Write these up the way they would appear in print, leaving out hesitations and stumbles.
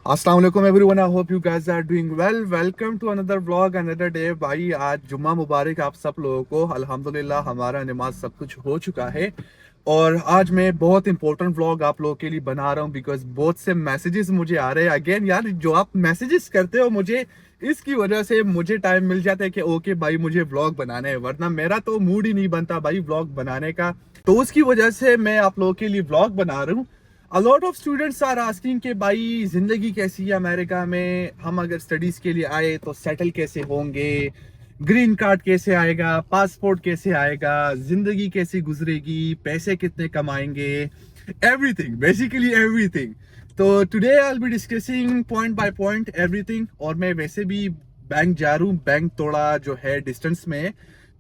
अस्सलाम वालेकुम everyone, I hope you guys are doing well. Welcome to another vlog, another day. भाई आज जुम्मा मुबारक आप सब लोगों को। अल्हम्दुलिल्लाह हमारा नमाज सब कुछ हो चुका है और आज मैं बहुत इंपॉर्टेंट व्लॉग आप लोगों के लिए बना रहा हूँ बिकॉज बहुत से मैसेजेस मुझे आ रहे हैं। अगेन यार, जो आप मैसेजेस करते हो मुझे, इसकी वजह से मुझे टाइम मिल जाता है कि ओके भाई मुझे व्लॉग बनाने है, वरना मेरा तो मूड ही नहीं बनता भाई व्लॉग बनाने का। तो उसकी वजह से मैं आप लोगों के लिए व्लॉग बना रहा हूँ। A lot of students are asking कि भाई जिंदगी कैसी है अमेरिका में, हम अगर स्टडीज के लिए आए तो सेटल कैसे होंगे, ग्रीन कार्ड कैसे आएगा, पासपोर्ट कैसे आएगा, जिंदगी कैसी गुजरेगी, पैसे कितने कमाएंगे, एवरीथिंग, बेसिकली एवरीथिंग। तो today I will be discussing point by point everything. और मैं वैसे भी बैंक जा रहा हूँ, बैंक थोड़ा जो है डिस्टेंस में है,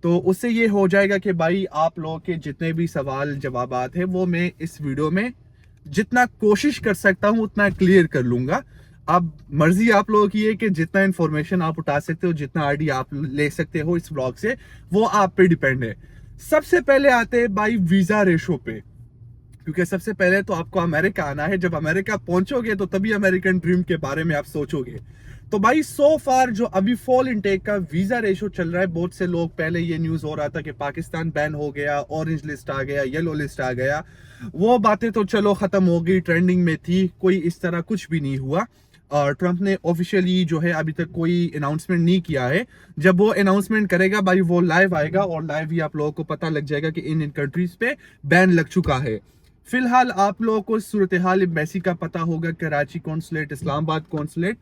तो उससे ये हो जाएगा कि भाई आप लोगों के जितने भी सवाल जवाबात है वो मैं इस वीडियो में जितना कोशिश कर सकता हूं उतना क्लियर कर लूंगा। अब मर्जी आप लोगों की है कि जितना इंफॉर्मेशन आप उठा सकते हो, जितना आइडिया आप ले सकते हो इस ब्लॉग से, वो आप पे डिपेंड है। सबसे पहले आते हैं भाई वीजा रेशो पे, क्योंकि सबसे पहले तो आपको अमेरिका आना है। जब अमेरिका पहुंचोगे तो तभी अमेरिकन ड्रीम के बारे में आप सोचोगे। तो भाई सो फार जो अभी फॉल इनटेक का वीजा रेशो चल रहा है, बहुत से लोग, पहले ये न्यूज हो रहा था कि पाकिस्तान बैन हो गया, ऑरेंज लिस्ट आ गया, येलो लिस्ट आ गया, वो बातें तो चलो खत्म हो गई, ट्रेंडिंग में थी, कोई इस तरह कुछ भी नहीं हुआ। और ट्रंप ने ऑफिशियली जो है अभी तक कोई अनाउंसमेंट नहीं किया है। जब वो अनाउंसमेंट करेगा भाई वो लाइव आएगा और लाइव ही आप लोगों को पता लग जाएगा कि इन कंट्रीज पे बैन लग चुका है। फिलहाल आप लोगों को सूरत हाल एम्बेसी का पता होगा, Karachi consulate, Islamabad consulate,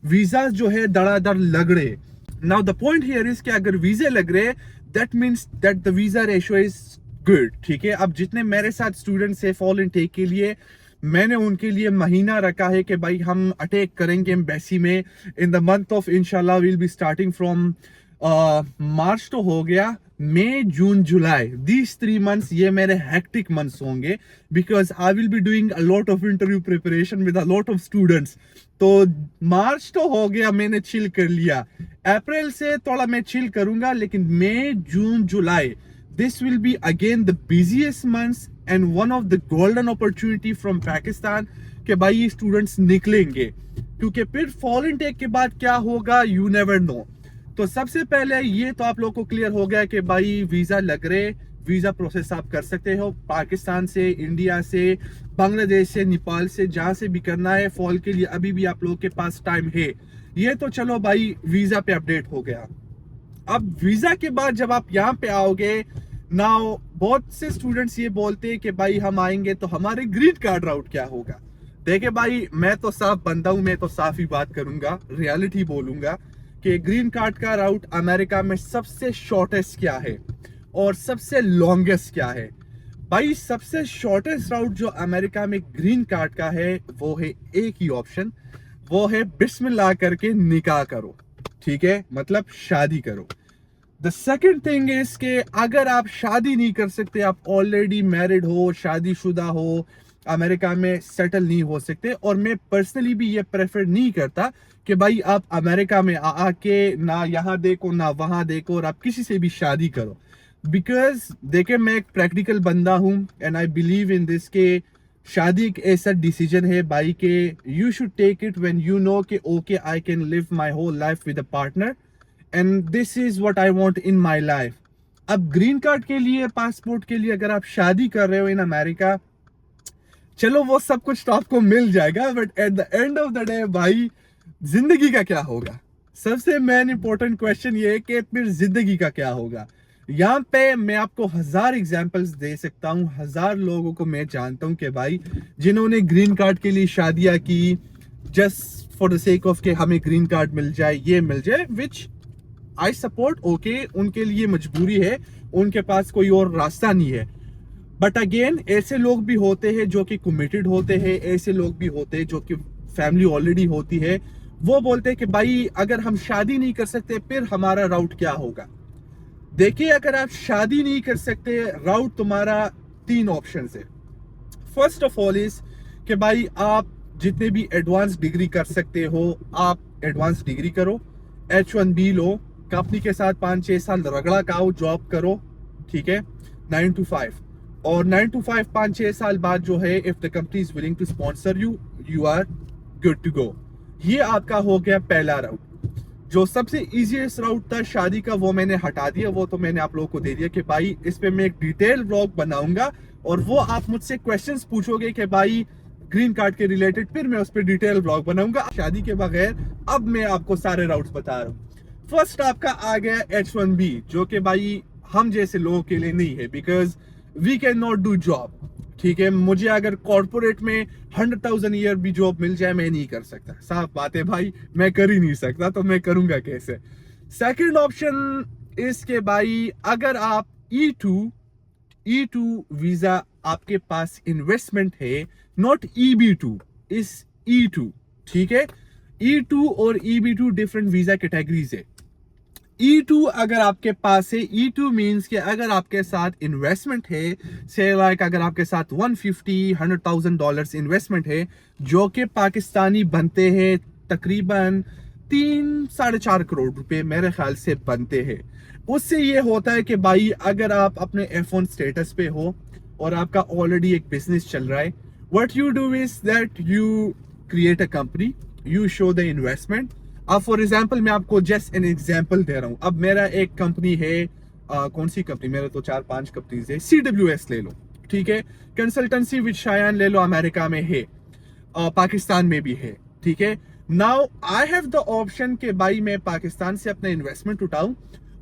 visa जो है धड़ाधड़ लग रहे। Now the point here is कि अगर वीजे लग रहे, that means that the visa ratio is good. ठीक है, अब जितने मेरे साथ स्टूडेंट्स है फॉल इनटेक के लिए, मैंने उनके लिए महीना रखा है कि भाई हम अटैक करेंगे एम्बेसी में इन द मंथ ऑफ, इंशाल्लाह will be starting from March तो हो गया, मई जून जुलाई, दीज 3 मंथ्स ये मेरे हेक्टिक मंथ्स होंगे because I will be doing a lot of interview preparation with a lot of students. तो मार्च तो हो गया, मैंने चिल कर लिया, अप्रैल से थोड़ा मैं चिल करूंगा, लेकिन मई जून जुलाई this will be again the busiest months and one of the golden opportunity from Pakistan कि भाई ये स्टूडेंट्स निकलेंगे, क्योंकि फिर फॉल इनटेक के बाद क्या होगा यू नेवर नो। तो सबसे पहले ये तो आप लोगों को क्लियर हो गया कि भाई वीजा लग रहे, वीजा प्रोसेस आप कर सकते हो पाकिस्तान से, इंडिया से, बांग्लादेश से, नेपाल से, जहां से भी करना है फॉल के लिए अभी भी आप लोगों के पास टाइम है। ये तो चलो भाई वीजा पे अपडेट हो गया। अब वीजा के बाद जब आप यहाँ पे आओगे, नाउ बहुत से स्टूडेंट्स ये बोलते हैं कि भाई हम आएंगे तो हमारे ग्रीन कार्ड राउट क्या होगा। देखिए भाई, मैं तो साफ बंदा हूं, मैं तो साफ ही बात करूंगा, रियलिटी बोलूंगा कि ग्रीन कार्ड का राउट अमेरिका में सबसे शॉर्टेस्ट क्या है और सबसे लॉन्गेस्ट क्या है। भाई सबसे शॉर्टेस्ट राउट जो अमेरिका में ग्रीन कार्ड का है वो है एक ही ऑप्शन, वो है बिस्मिल्लाह करके निकाह करो। ठीक है, मतलब शादी करो। द सेकेंड थिंग इज कि अगर आप शादी नहीं कर सकते, आप ऑलरेडी मैरिड हो, शादीशुदा हो, अमेरिका में सेटल नहीं हो सकते, और मैं पर्सनली भी ये प्रेफर नहीं करता कि भाई आप अमेरिका में आके ना यहाँ देखो ना वहां देखो और आप किसी से भी शादी करो। बिकॉज देखिए, मैं एक प्रैक्टिकल बंदा हूँ and I believe in this के शादी एक ऐसा डिसीजन है भाई के you should take it when you know कि okay I can live my whole life with a partner and this is what I want in my life. अब green card के लिए, पासपोर्ट के लिए अगर आप शादी कर रहे हो इन अमेरिका, चलो वो सब कुछ तो आपको मिल जाएगा, but at the end of the day भाई जिंदगी का क्या होगा। सबसे मेन इंपॉर्टेंट क्वेश्चन ये है कि फिर जिंदगी का क्या होगा। यहाँ पे मैं आपको 1000 एग्जांपल्स दे सकता हूँ, 1000 लोगों को मैं जानता हूँ कि भाई जिन्होंने ग्रीन कार्ड के लिए शादियां की just for the sake of के हमें ग्रीन कार्ड मिल जाए, ये मिल जाए, विच आई सपोर्ट। ओके, उनके लिए मजबूरी है, उनके पास कोई और रास्ता नहीं है। बट अगेन ऐसे लोग भी होते हैं जो कि कमिटेड होते हैं, ऐसे लोग भी होते हैं जो कि फैमिली ऑलरेडी होती है, वो बोलते हैं कि भाई अगर हम शादी नहीं कर सकते फिर हमारा राउट क्या होगा। देखिए, अगर आप शादी नहीं कर सकते, राउट तुम्हारा 3 ऑप्शन है। फर्स्ट ऑफ ऑल इज कि भाई आप जितने भी एडवांस डिग्री कर सकते हो आप एडवांस डिग्री करो, H1B लो, कंपनी के साथ 5-6 साल रगड़ा खाओ, जॉब करो, ठीक है, 9 to 5। और 9 to 5 5-6 साल बाद जो है, if the company is willing to sponsor you, you are good to go. ये आपका हो गया पहला राउट। जो सबसे इजीएस्ट राउट था शादी का वो मैंने हटा दिया, वो तो मैंने आप लोगों को दे दिया कि भाई इस पे मैं एक डिटेल व्लॉग बनाऊंगा और वो आप मुझसे क्वेश्चंस पूछोगे कि भाई ग्रीन कार्ड के रिलेटेड, फिर मैं उस पर डिटेल व्लॉग बनाऊंगा शादी के बगैर। अब मैं आपको सारे राउट्स बता रहा हूँ। फर्स्ट आपका आ गया H1B, जो कि भाई हम जैसे लोगों के लिए नहीं है, because we can not do job. ठीक है, मुझे अगर कॉर्पोरेट में 100,000 ईयर भी जॉब मिल जाए मैं नहीं कर सकता, साफ बात है भाई, मैं कर ही नहीं सकता, तो मैं करूंगा कैसे। सेकंड ऑप्शन इसके भाई, अगर आप E2 वीजा आपके पास इन्वेस्टमेंट है, नॉट EB2, इस E2, ठीक है। E2 और EB2 डिफरेंट वीजा कैटेगरीज है। E2 अगर आपके पास है, E2 मींस कि अगर आपके साथ इन्वेस्टमेंट है, से लाइक अगर आपके साथ 150,000 डॉलर्स इन्वेस्टमेंट है, जो कि पाकिस्तानी बनते हैं तकरीबन 3-4.5 करोड़ रुपए मेरे ख्याल से बनते हैं। उससे ये होता है कि भाई अगर आप अपने F1 स्टेटस पे हो और आपका ऑलरेडी एक बिजनेस चल रहा है, what you do is that you create a company, you show the investment. अब फॉर एग्जाम्पल मैं आपको जस्ट एन एग्जाम्पल दे रहा हूँ। अब मेरा एक कंपनी है, कौन सी कंपनी, मेरे तो 4-5 कंपनीज है, CWS ले लो, ठीक है। कंसल्टेंसी विद शायान ले लो, अमेरिका में है, पाकिस्तान में भी है, ठीक है। Now I have the option के भाई मैं पाकिस्तान से अपना इन्वेस्टमेंट उठाऊं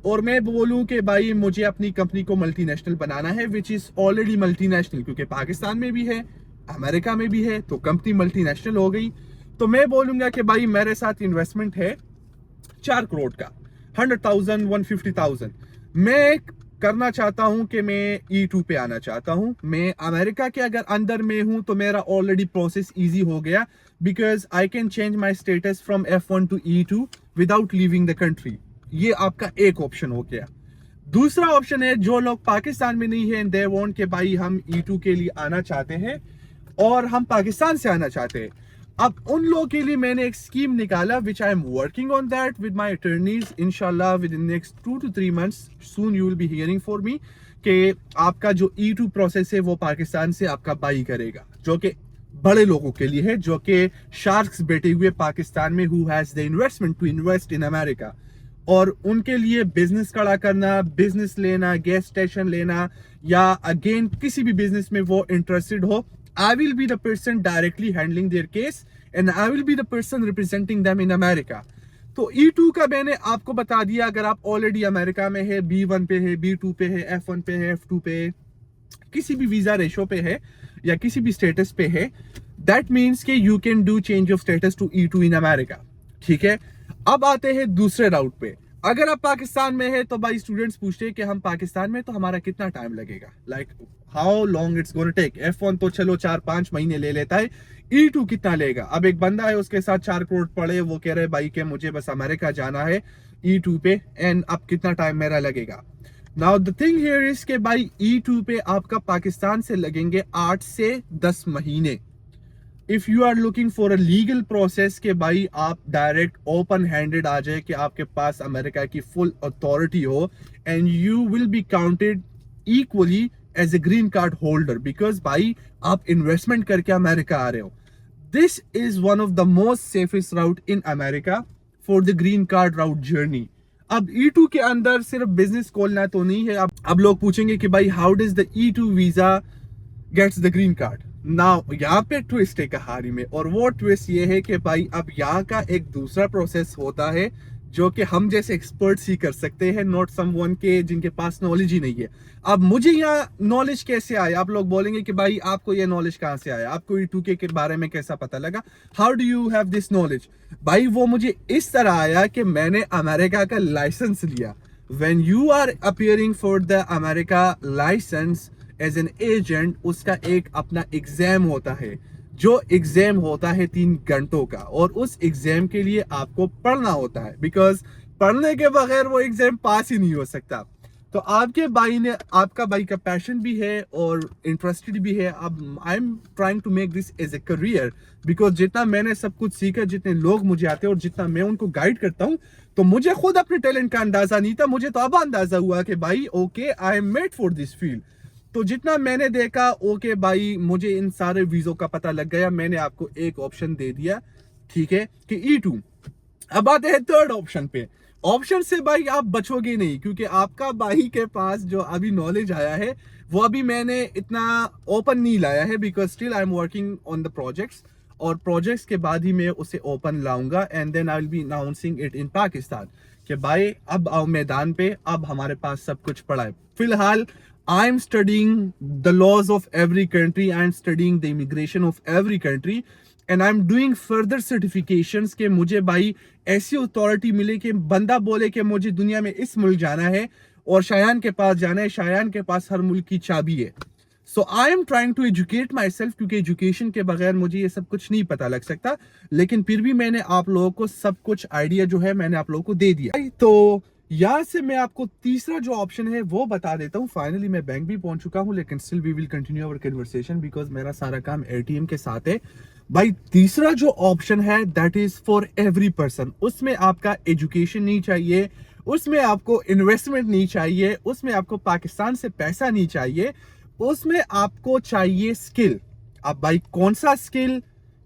और मैं बोलूं कि भाई मुझे अपनी कंपनी को मल्टीनेशनल बनाना है, विच इज ऑलरेडी मल्टीनेशनल, क्योंकि पाकिस्तान में भी है, अमेरिका में भी है, तो कंपनी मल्टीनेशनल हो गई। तो मैं बोलूंगा कि भाई मेरे साथ इन्वेस्टमेंट है 4 करोड़ का, 100,000 150,000। मैं करना चाहता हूं कि मैं E2 पे आना चाहता हूं। मैं अमेरिका के अगर अंदर में हूं तो मेरा ऑलरेडी प्रोसेस इजी हो गया, because I can change my status from F1 to E2 without leaving the country. ये आपका एक ऑप्शन हो गया। दूसरा ऑप्शन है, जो लोग पाकिस्तान में नहीं है, दे वांट के भाई हम E2 के लिए आना चाहते हैं और हम पाकिस्तान से आना चाहते हैं। अब उन लोगों के लिए मैंने एक स्कीम निकाला, which I am working on that with my attorneys, इंशाल्लाह with in next 2 to 3 months soon you will be hearing for me, कि आपका जो E2 प्रोसेस है वो पाकिस्तान से आपका बाई करेगा, जो कि बड़े लोगों के लिए है, जो कि शार्क्स बैठे हुए पाकिस्तान में, who has the investment to invest in America, और उनके लिए बिजनेस खड़ा करना, बिजनेस लेना, गैस स्टेशन लेना, या अगेन किसी भी बिजनेस में वो इंटरेस्टेड हो, I will be the person directly handling their case and I will be the person representing them in America. तो E2 का मैंने आपको बता दिया। अगर आप ऑलरेडी अमेरिका में है, B1 पे है, B2 पे है, F1 पे है, F2 पे है, किसी भी वीजा रेशो पे है या किसी भी स्टेटस पे है, दैट मीन्स कि you can do change of status to E2 in America, ठीक है। अब आते हैं दूसरे राउट पे। अगर आप पाकिस्तान में है तो भाई स्टूडेंट्स पूछते हैं कि हम पाकिस्तान में तो हमारा कितना टाइम लगेगा, like how long it's gonna take. F1 तो चलो 4-5 महीने ले लेता है, E2 कितना लेगा। अब एक बंदा है, उसके साथ 4 करोड़ पड़े, वो कह रहे भाई कि मुझे बस अमेरिका जाना है E2 पे, एंड अब कितना टाइम मेरा लगेगा। Now the thing here is के भाई E2 पे आपका पाकिस्तान से लगेंगे 8 से 10 महीने। If you are looking for a legal process के भाई आप डायरेक्ट ओपन हैंडेड आ जाए, कि आपके पास अमेरिका की फुल अथॉरिटी हो, and you will be counted equally as a green card holder, because भाई आप इन्वेस्टमेंट करके अमेरिका आ रहे हो। This is one of the most safest route in America for the green card route journey. अब E2 के अंदर सिर्फ बिजनेस खोलना तो नहीं है। अब लोग पूछेंगे कि भाई how does the E2 visa gets the green card. Now यहाँ पे ट्विस्ट है कहानी में, और वो ट्विस्ट ये है कि भाई अब यहाँ का एक दूसरा प्रोसेस होता है जो कि हम जैसे एक्सपर्ट्स ही कर सकते हैं, नॉट समवन के जिनके पास नॉलेज ही नहीं है। अब मुझे यहाँ नॉलेज कैसे आया, आप लोग बोलेंगे कि भाई आपको ये नॉलेज कहाँ से आया, आपको E2 के बारे में कैसा पता लगा, how do you have this knowledge. भाई वो मुझे इस तरह आया कि मैंने अमेरिका का लाइसेंस लिया। When you are appearing for the America license as an agent, उसका एक अपना एग्जाम होता है, जो एग्जाम होता है 3 घंटों का, और उस एग्जाम के लिए आपको पढ़ना होता है, बिकॉज पढ़ने के बगैर वो एग्जाम पास ही नहीं हो सकता। तो आपके भाई ने, आपका भाई का पैशन भी है और इंटरेस्टेड भी है। अब I am trying to make this as a career, because जितना मैंने सब कुछ सीखा, जितने लोग मुझे आते हैं और जितना मैं उनको गाइड करता हूँ, तो मुझे खुद अपने टैलेंट का अंदाजा नहीं था। मुझे तो अब अंदाजा हुआ कि भाई okay I am made for this field. तो जितना मैंने देखा, ओके भाई मुझे इन सारे वीज़ों का पता लग गया, मैंने आपको एक ऑप्शन दे दिया ठीक है, कि E2। अब आते हैं थर्ड ऑप्शन पे। ऑप्शन से भाई आप बचोगे नहीं, क्योंकि आपका भाई के पास जो अभी नॉलेज आया है वो अभी मैंने इतना ओपन नहीं लाया है, because still I am working on the projects, और प्रोजेक्ट्स के बाद ही मैं उसे ओपन लाऊंगा, and then I will be announcing it in Pakistan कि भाई अब आओ मैदान पे, अब हमारे पास सब कुछ पड़ा है। फिलहाल I am studying the laws of every country, I am studying the immigration of every country, and I am doing further certifications के मुझे भाई ऐसी अथॉरिटी मिले कि बंदा बोले कि मुझे दुनिया में इस मुल्क जाना है और शायान के पास जाना है, शायान के पास हर मुल्क की चाबी है। So I am trying to educate myself, क्योंकि एजुकेशन के बगैर मुझे ये सब कुछ नहीं पता लग सकता, लेकिन फिर भी मैंने आप लोगों को सब कुछ आइडिया जो है मैंने आप लोगों को दे दिया। तो यहाँ से मैं आपको तीसरा जो ऑप्शन है वो बता देता हूँ। फाइनली मैं बैंक भी पहुंच चुका हूँ, लेकिन still we will continue our conversation, because मेरा सारा काम एटीएम के साथ है। भाई तीसरा जो ऑप्शन है that is for every person. उसमें आपका एजुकेशन नहीं चाहिए, उसमें आपको इन्वेस्टमेंट नहीं चाहिए, उसमें आपको पाकिस्तान से पैसा नहीं चाहिए, उसमें आपको चाहिए स्किल। अब भाई कौन सा स्किल,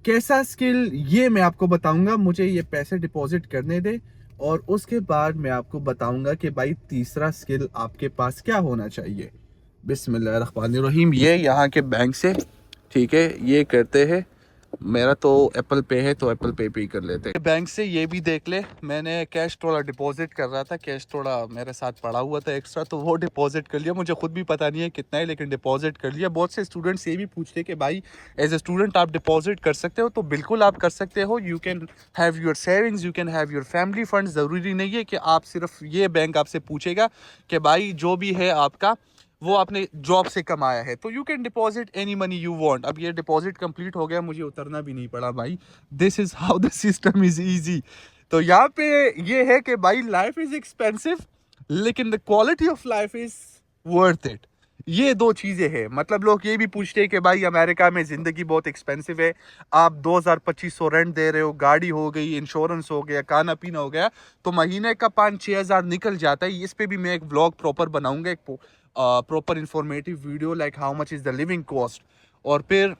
कैसा स्किल, ये मैं आपको बताऊंगा। मुझे ये पैसे डिपॉजिट करने दे और उसके बाद मैं आपको बताऊंगा कि भाई तीसरा स्किल आपके पास क्या होना चाहिए। बिस्मिल्लाहिर्रहमानिर्रहीम। ये यहाँ के बैंक से, ठीक है, ये करते हैं। मेरा तो एप्पल पे है तो एप्पल पे ही कर लेते हैं। बैंक से ये भी देख ले, मैंने कैश थोड़ा डिपॉजिट कर रहा था, कैश थोड़ा मेरे साथ पड़ा हुआ था एक्स्ट्रा, तो वो डिपॉजिट कर लिया। मुझे खुद भी पता नहीं है कितना है, लेकिन डिपॉजिट कर लिया। बहुत से स्टूडेंट्स ये भी पूछते हैं कि भाई एज ए स्टूडेंट आप डिपॉजिट कर सकते हो, तो बिल्कुल आप कर सकते हो। You can have your savings, you can have your family fund. ज़रूरी नहीं है कि आप सिर्फ ये बैंक आपसे पूछेगा कि भाई जो भी है आपका वो आपने जॉब से कमाया है, तो you can deposit any money you want. अब ये डिपॉजिट कंप्लीट हो गया, मुझे उतरना भी नहीं पड़ा भाई। This is how the system is easy. तो यहाँ पे ये है कि भाई लाइफ इज एक्सपेंसिव, लेकिन the quality of life is worth it. ये दो चीजें हैं। मतलब लोग ये भी पूछते हैं कि भाई अमेरिका में जिंदगी बहुत एक्सपेंसिव है, आप 2000-2500 रेंट दे रहे हो, गाड़ी हो गई, इंश्योरेंस हो गया, खाना पीना हो गया, तो महीने का 5-6 हज़ार निकल जाता है। इस पे भी मैं एक व्लॉग प्रॉपर बनाऊंगा, एक proper informative video, like how much is the living cost. और फिर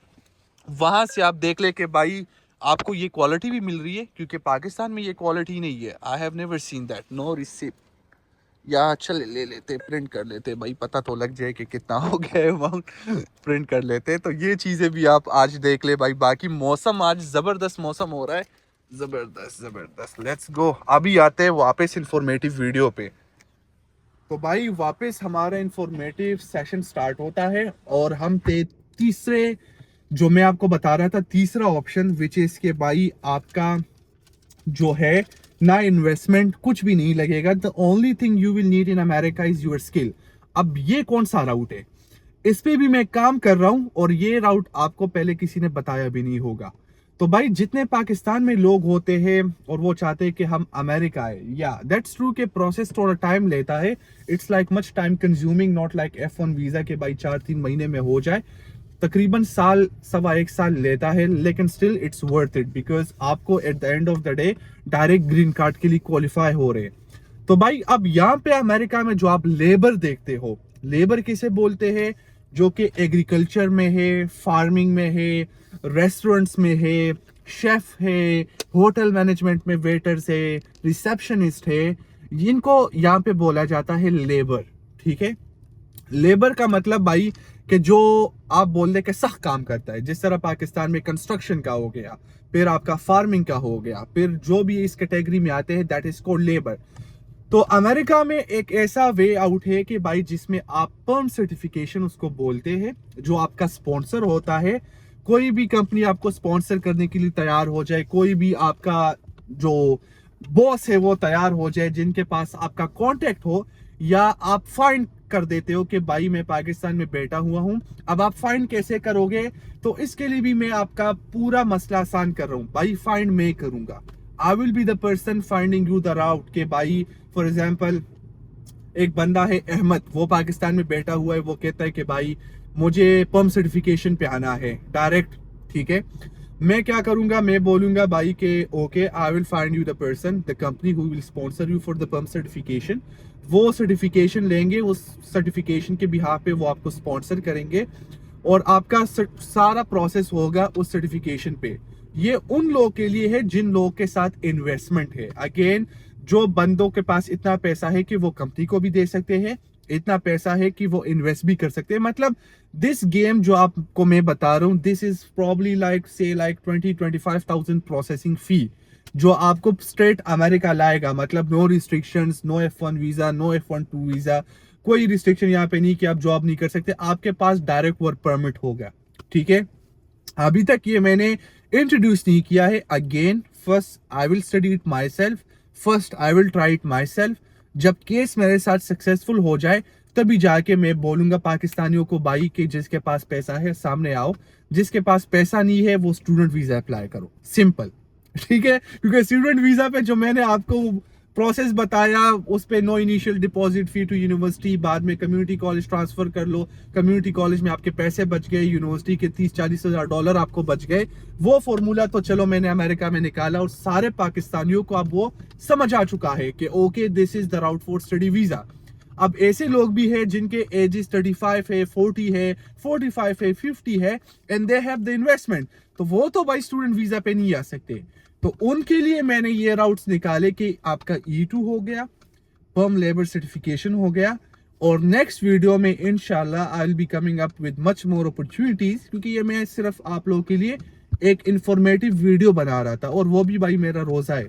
वहां से आप देख ले कि भाई आपको ये क्वालिटी भी मिल रही है, क्योंकि पाकिस्तान में ये क्वालिटी नहीं है। I have never seen that, no receipt. या चल ले लेते, प्रिंट कर लेते भाई, पता तो लग जाए कि कितना हो गया अमाउंट। प्रिंट कर लेते, तो ये चीज़ें भी आप आज देख ले भाई। बाकी मौसम आज ज़बरदस्त मौसम हो रहा है, ज़बरदस्त ज़बरदस्त। लेट्स गो, अभी आते हैं वापस इंफॉर्मेटिव वीडियो पे। तो भाई वापस हमारा इंफॉर्मेटिव सेशन स्टार्ट होता है, और हम थे तीसरे, जो मैं आपको बता रहा था, तीसरा ऑप्शन, विच इज के भाई आपका जो है ना इन्वेस्टमेंट, कुछ भी नहीं लगेगा। The only thing you will need in America is your skill. अब ये कौन सा राउट है, इस पे भी मैं काम कर रहा हूं, और ये राउट आपको पहले किसी ने बताया भी नहीं होगा। तो भाई जितने पाकिस्तान में लोग होते हैं और वो चाहते हैं कि हम अमेरिका आए, या दैट्स ट्रू के प्रोसेस थोड़ा टाइम लेता है। It's like much time consuming, not like F1 visa के भाई 4-3 महीने में हो जाए। तकरीबन साल, 1.25 साल लेता है, लेकिन still it's worth it, because आपको at the end of the day direct green card के लिए क्वालिफाई हो रहे हैं। तो भाई अब यहाँ पे अमेरिका में जो आप लेबर देखते हो, लेबर किसे बोलते हैं, जो कि एग्रीकल्चर में है, फार्मिंग में है, रेस्टोरेंट्स में है, शेफ है, होटल मैनेजमेंट में वेटर्स है, रिसेप्शनिस्ट है, इनको यहाँ पे बोला जाता है लेबर। ठीक है, लेबर का मतलब भाई कि जो आप बोल दे कि सख्त काम करता है, जिस तरह पाकिस्तान में कंस्ट्रक्शन का हो गया, फिर आपका फार्मिंग का हो गया, फिर जो भी इस कैटेगरी में आते हैं, दैट इज कॉल्ड लेबर। तो अमेरिका में एक ऐसा वे आउट है कि भाई जिसमें आप पर्म सर्टिफिकेशन उसको बोलते हैं, जो आपका स्पॉन्सर होता है। कोई भी कंपनी आपको स्पॉन्सर करने के लिए तैयार हो जाए, कोई भी आपका जो बॉस है वो तैयार हो जाए, जिनके पास आपका कांटेक्ट हो, या आप फाइंड कर देते हो कि भाई मैं पाकिस्तान में बैठा हुआ हूं। अब आप फाइंड कैसे करोगे, तो इसके लिए भी मैं आपका पूरा मसला आसान कर रहा हूं भाई। फाइंड मैं करूंगा, I will be the person finding you the route. के भाई फॉर एग्जाम्पल एक बंदा है अहमद, वो पाकिस्तान में बैठा हुआ है, वो कहता है कि भाई मुझे पर्म सर्टिफिकेशन पे आना है डायरेक्ट। ठीक है, मैं क्या करूंगा, मैं बोलूंगा भाई के okay, I will find you the person, the company who will sponsor you for the perm certification. वो सर्टिफिकेशन लेंगे, उस सर्टिफिकेशन के बिहाफ पे वो आपको स्पॉन्सर करेंगे, और आपका सारा प्रोसेस होगा उस सर्टिफिकेशन पे। ये उन लोगों के लिए है जिन लोगों के साथ इन्वेस्टमेंट है। अगेन, जो बंदों के पास इतना पैसा है कि वो कंपनी को भी दे सकते हैं, इतना पैसा है कि वो इन्वेस्ट भी कर सकते हैं। मतलब दिस गेम जो आपको मैं बता रहा हूँ, this is probably like say like 20-25,000 processing fee जो आपको स्ट्रेट अमेरिका लाएगा। मतलब no restrictions, no F1 visa, no F1-2 visa, कोई रिस्ट्रिक्शन यहाँ पे नहीं कि आप जॉब नहीं कर सकते, आपके पास डायरेक्ट वर्क परमिट होगा। ठीक है, अभी तक ये मैंने इंट्रोड्यूस नहीं किया है। Again, first I will study it my self, first I will try it my self. जब केस मेरे साथ सक्सेसफुल हो जाए तभी जाके मैं बोलूंगा पाकिस्तानियों को, भाई कि जिसके पास पैसा है सामने आओ, जिसके पास पैसा नहीं है वो स्टूडेंट वीजा अप्लाई करो, सिंपल। ठीक है, क्योंकि स्टूडेंट वीजा पे जो मैंने आपको प्रोसेस बताया, उस पे no initial deposit fee to university, बाद में कम्युनिटी कॉलेज ट्रांसफर कर लो, कम्युनिटी कॉलेज में आपके पैसे बच गए, यूनिवर्सिटी के 30-40 हजार डॉलर आपको बच गए। वो फॉर्मूला तो चलो मैंने अमेरिका में निकाला और सारे पाकिस्तानियों को अब वो समझ आ चुका है कि okay this is the route for study visa. अब ऐसे लोग भी हैं जिनके एज 35 है, 40 है, 45 है, 50 है and they have the investment, तो वो तो भाई स्टूडेंट वीजा पे नहीं आ सकते। तो उनके लिए मैंने ये राउट्स निकाले कि आपका E2 हो गया, पर्म लेबर सर्टिफिकेशन हो गया, और नेक्स्ट वीडियो में इंशाल्लाह आई will be coming up with much more opportunities, क्योंकि ये मैं सिर्फ आप लोगों के लिए एक इंफॉर्मेटिव वीडियो बना रहा था, और वो भी भाई मेरा रोजा है।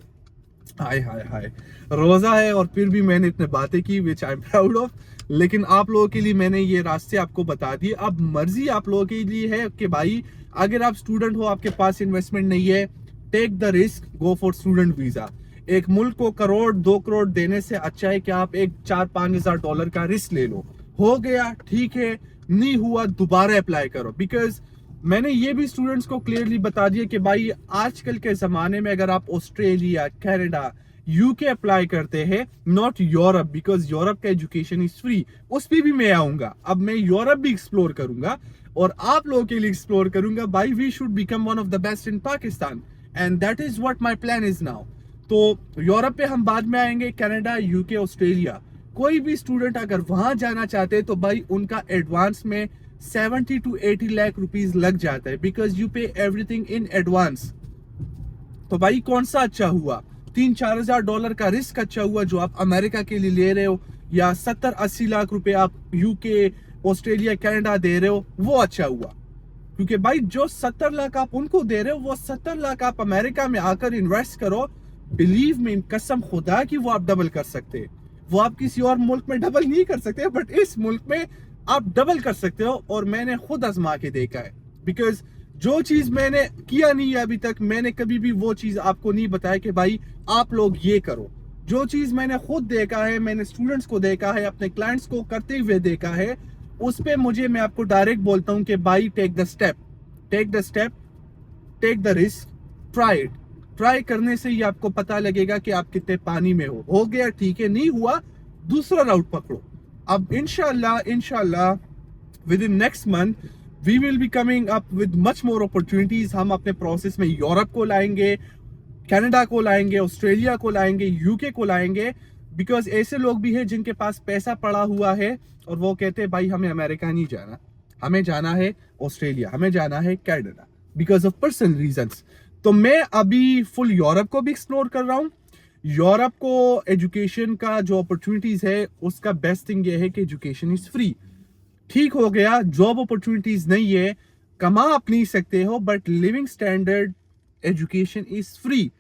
हाय हाय हाय, रोजा है और फिर भी मैंने इतने बातें की विच आई एम प्राउड ऑफ। लेकिन आप लोगों के लिए मैंने ये रास्ते आपको बता दिए। अब मर्जी आप लोगों के लिए है कि भाई अगर आप स्टूडेंट हो, आपके पास इन्वेस्टमेंट नहीं है, take the risk, go for student visa. एक मुल्क को 1-2 करोड़ देने से अच्छा है कि आप एक 4-5 हजार डॉलर का रिस्क ले लो। हो गया ठीक है, नहीं हुआ दोबारा अप्लाई करो। बिकॉज मैंने ये भी स्टूडेंट्स को क्लियरली बता दिया कि भाई आजकल के जमाने में अगर आप ऑस्ट्रेलिया, कनाडा, यूके अप्लाई करते हैं, नॉट यूरोप, बिकॉज यूरोप का एजुकेशन इज फ्री, उस पर भी मैं आऊंगा। अब मैं यूरोप भी एक्सप्लोर करूंगा और आप लोगों के लिए एक्सप्लोर करूंगा। भाई we should become one of the best in Pakistan and that is what my plan is now. तो यूरोप पे हम बाद में आएंगे, कनाडा, यूके, ऑस्ट्रेलिया। कोई भी स्टूडेंट अगर वहां जाना चाहते हैं तो भाई उनका एडवांस में 70 to 80 लाख रुपीस लग जाता है, बिकॉज यू पे एवरीथिंग इन एडवांस। तो भाई कौन सा अच्छा हुआ, 3-4 हजार डॉलर का रिस्क अच्छा हुआ जो आप अमेरिका के लिए ले रहे हो, या 70-80 लाख रुपए आप यूके, ऑस्ट्रेलिया, कनाडा दे रहे हो, वो अच्छा हुआ। क्योंकि भाई जो 70 लाख आप उनको दे रहे हो, वो 70 लाख आप अमेरिका में आकर इन्वेस्ट करो, बिलीव में, कसम खुदा की वो आप डबल कर सकते हैं। वो आप किसी और मुल्क में डबल नहीं कर सकते, बट इस मुल्क में आप डबल कर सकते हो। और मैंने खुद आजमा के देखा है, बिकॉज जो चीज मैंने किया नहीं है अभी तक, मैंने कभी भी वो चीज आपको नहीं बताया कि भाई आप लोग ये करो। जो चीज मैंने खुद देखा है, मैंने स्टूडेंट्स को देखा है, अपने क्लाइंट्स को करते हुए देखा है, उस पे मुझे, मैं आपको डायरेक्ट बोलता हूं कि भाई take the step, take the step, take the risk, try it. Try करने से ही आपको पता लगेगा कि आप कितने पानी में हो गया ठीक है, नहीं हुआ दूसरा राउट पकड़ो। अब इंशाल्लाह with in next month we will be coming up with much more opportunities. हम अपने प्रोसेस में यूरोप को लाएंगे, कनाडा को लाएंगे, ऑस्ट्रेलिया को लाएंगे, यूके को लाएंगे, बिकॉज ऐसे लोग भी हैं जिनके पास पैसा पड़ा हुआ है और वो कहते हैं भाई हमें अमेरिका नहीं जाना, हमें जाना है ऑस्ट्रेलिया, हमें जाना है Canada, because of personal reasons. तो मैं अभी फुल यूरोप को भी एक्सप्लोर कर रहा हूँ। यूरोप को एजुकेशन का जो अपॉर्चुनिटीज है, उसका बेस्ट थिंग ये है कि एजुकेशन इज फ्री। ठीक हो गया, जॉब अपॉर्चुनिटीज नहीं है, कमा आप नहीं सकते हो, but living standard, education is free.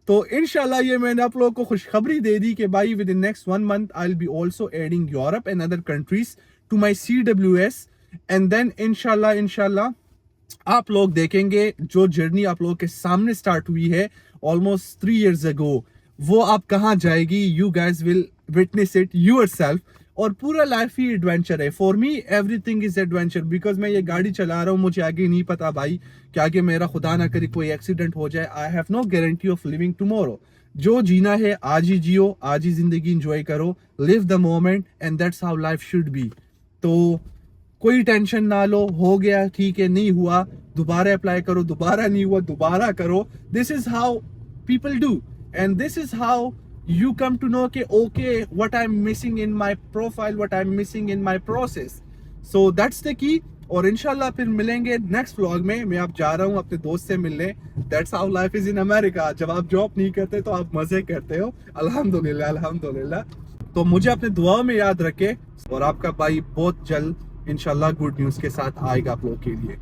तो इंशाल्लाह ये मैंने आप लोगों को खुशखबरी दे दी कि भाई with in next 1 month I will be also adding Europe and other countries to my CWS, and then इंशाल्लाह आप लोग देखेंगे जो जर्नी आप लोगों के सामने स्टार्ट हुई है ऑलमोस्ट 3 years ago, वो आप कहाँ जाएगी। You guys will witness it yourself. और पूरा लाइफ ही एडवेंचर है। For me everything is adventure, because मैं ये गाड़ी चला रहा हूँ, मुझे आगे नहीं पता भाई कि आगे मेरा खुदा ना करे कोई एक्सीडेंट हो जाए। I have no guarantee of living tomorrow. जो जीना है आज ही जियो, आज ही जिंदगी इंजॉय करो, live the moment and that's how life should be. तो कोई टेंशन ना लो, हो गया ठीक है, नहीं हुआ दोबारा अप्लाई करो, दोबारा नहीं हुआ दोबारा करो। This is how people do, and this is how you come to know okay what I'm missing in my profile, what I'm missing in my process. So that's the key. और इंशाल्लाह फिर मिलेंगे नेक्स्ट व्लॉग में। मैं अब जा रहा हूँ अपने दोस्त से मिलने। That's how life is in America. जब आप जॉब नहीं करते तो आप मजे करते हो। अल्हम्दुलिल्लाह अल्हम्दुलिल्लाह। तो मुझे अपने दुआओं में याद रखे और आपका भाई बहुत जल्द इंशाल्लाह गुड न्यूज़ के साथ आएगा आप लोग के लिए।